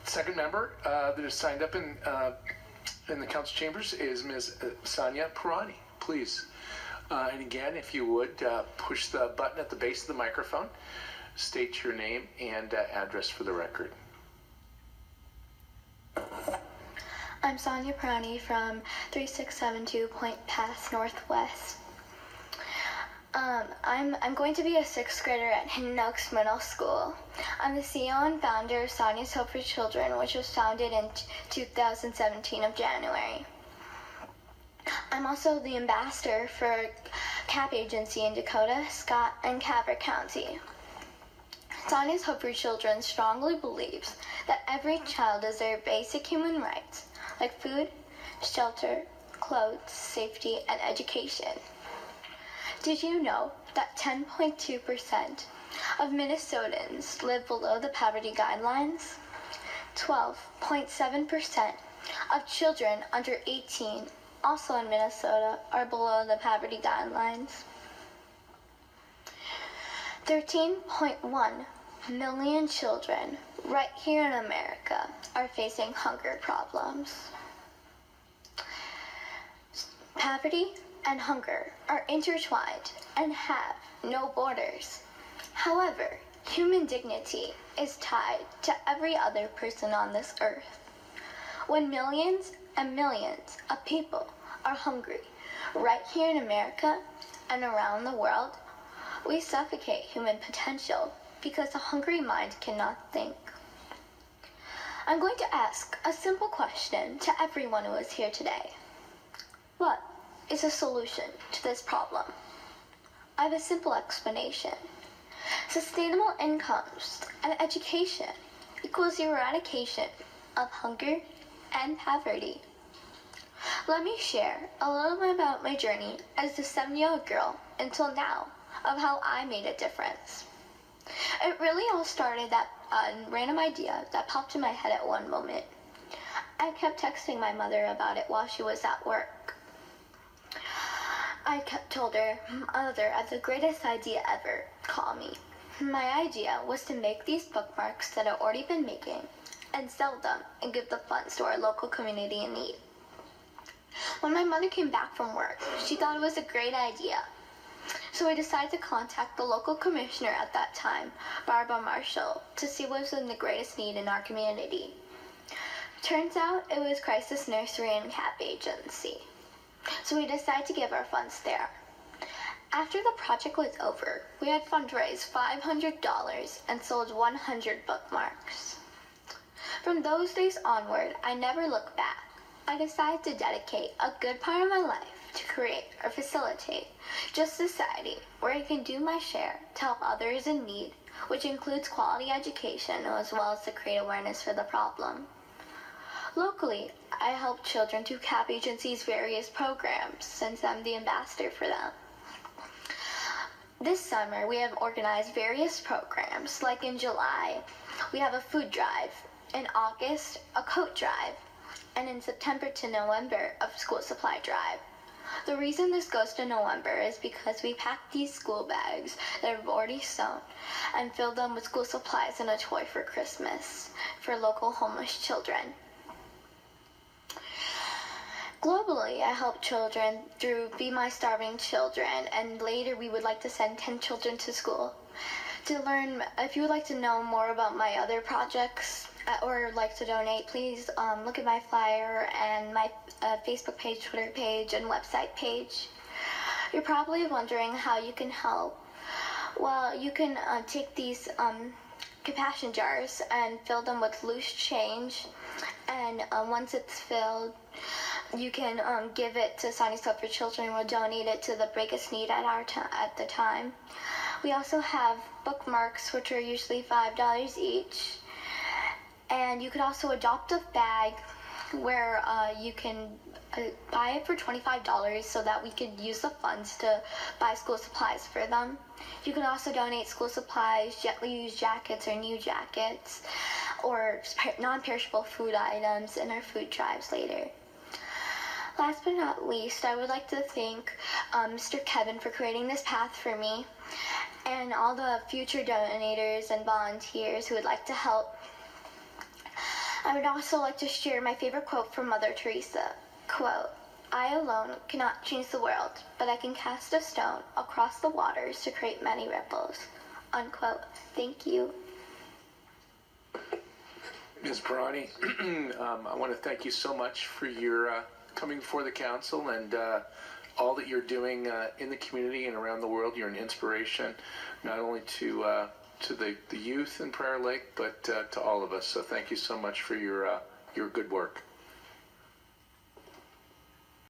Second member that is signed up in the council chambers is Ms. Sanya Pirani. Please. And again, if you would, push the button at the base of the microphone, state your name and address for the record. I'm Sanya Pirani from 3672 Point Pass Northwest. I'm going to be a sixth grader at Hidden Oaks Middle School. I'm the CEO and founder of Sanya's Hope for Children, which was founded in 2017 of January. I'm also the ambassador for CAP agency in Dakota, Scott, and Cabot County. Sanya's Hope for Children strongly believes that every child deserves basic human rights like food, shelter, clothes, safety, and education. Did you know that 10.2% of Minnesotans live below the poverty guidelines? 12.7% of children under 18, also in Minnesota, are below the poverty guidelines. 13.1 million children right here in America are facing hunger problems. Poverty and hunger are intertwined and have no borders. However, human dignity is tied to every other person on this earth. When millions and millions of people are hungry right here in America and around the world, we suffocate human potential because a hungry mind cannot think. I'm going to ask a simple question to everyone who is here today. What is a solution to this problem? I have a simple explanation. Sustainable incomes and education equals the eradication of hunger and poverty. Let me share a little bit about my journey as a 7-year-old girl until now of how I made a difference. It really all started that random idea that popped in my head at one moment. I kept texting my mother about it while she was at work. I told her, "Mother, I have the greatest idea ever. Call me." My idea was to make these bookmarks that I've already been making and sell them and give the funds to our local community in need. When my mother came back from work, she thought it was a great idea. So I decided to contact the local commissioner at that time, Barbara Marshall, to see what was in the greatest need in our community. Turns out it was Crisis Nursery and CAP agency. So we decided to give our funds there. After the project was over, we had fundraised $500 and sold 100 bookmarks. From those days onward, I never looked back. I decided to dedicate a good part of my life to create or facilitate just society where I can do my share to help others in need, which includes quality education as well as to create awareness for the problem. Locally, I help children through CAP agency's various programs since I'm the ambassador for them. This summer, we have organized various programs, like in July, we have a food drive, in August, a coat drive, and in September to November, a school supply drive. The reason this goes to November is because we packed these school bags that I've already sewn and filled them with school supplies and a toy for Christmas for local homeless children. Globally, I help children through Be My Starving Children, and later we would like to send 10 children to school. To learn, if you would like to know more about my other projects or like to donate, please look at my flyer and my Facebook page, Twitter page, and website page. You're probably wondering how you can help. Well, you can take these compassion jars and fill them with loose change, and once it's filled, you can give it to Sanya's Hope for Children. We'll donate it to the biggest need at the time. We also have bookmarks, which are usually $5 each. And you could also adopt a bag where you can buy it for $25 so that we could use the funds to buy school supplies for them. You can also donate school supplies, gently used jackets or new jackets, or non-perishable food items in our food drives later. Last but not least, I would like to thank Mr. Kevin for creating this path for me, and all the future donators and volunteers who would like to help. I would also like to share my favorite quote from Mother Teresa. Quote, "I alone cannot change the world, but I can cast a stone across the waters to create many ripples." Unquote. Thank you. Ms. Perani, I want to thank you so much for your coming before the council and all that you're doing in the community and around the world. You're an inspiration, not only to the youth in Prior Lake, but to all of us. So thank you so much for your good work.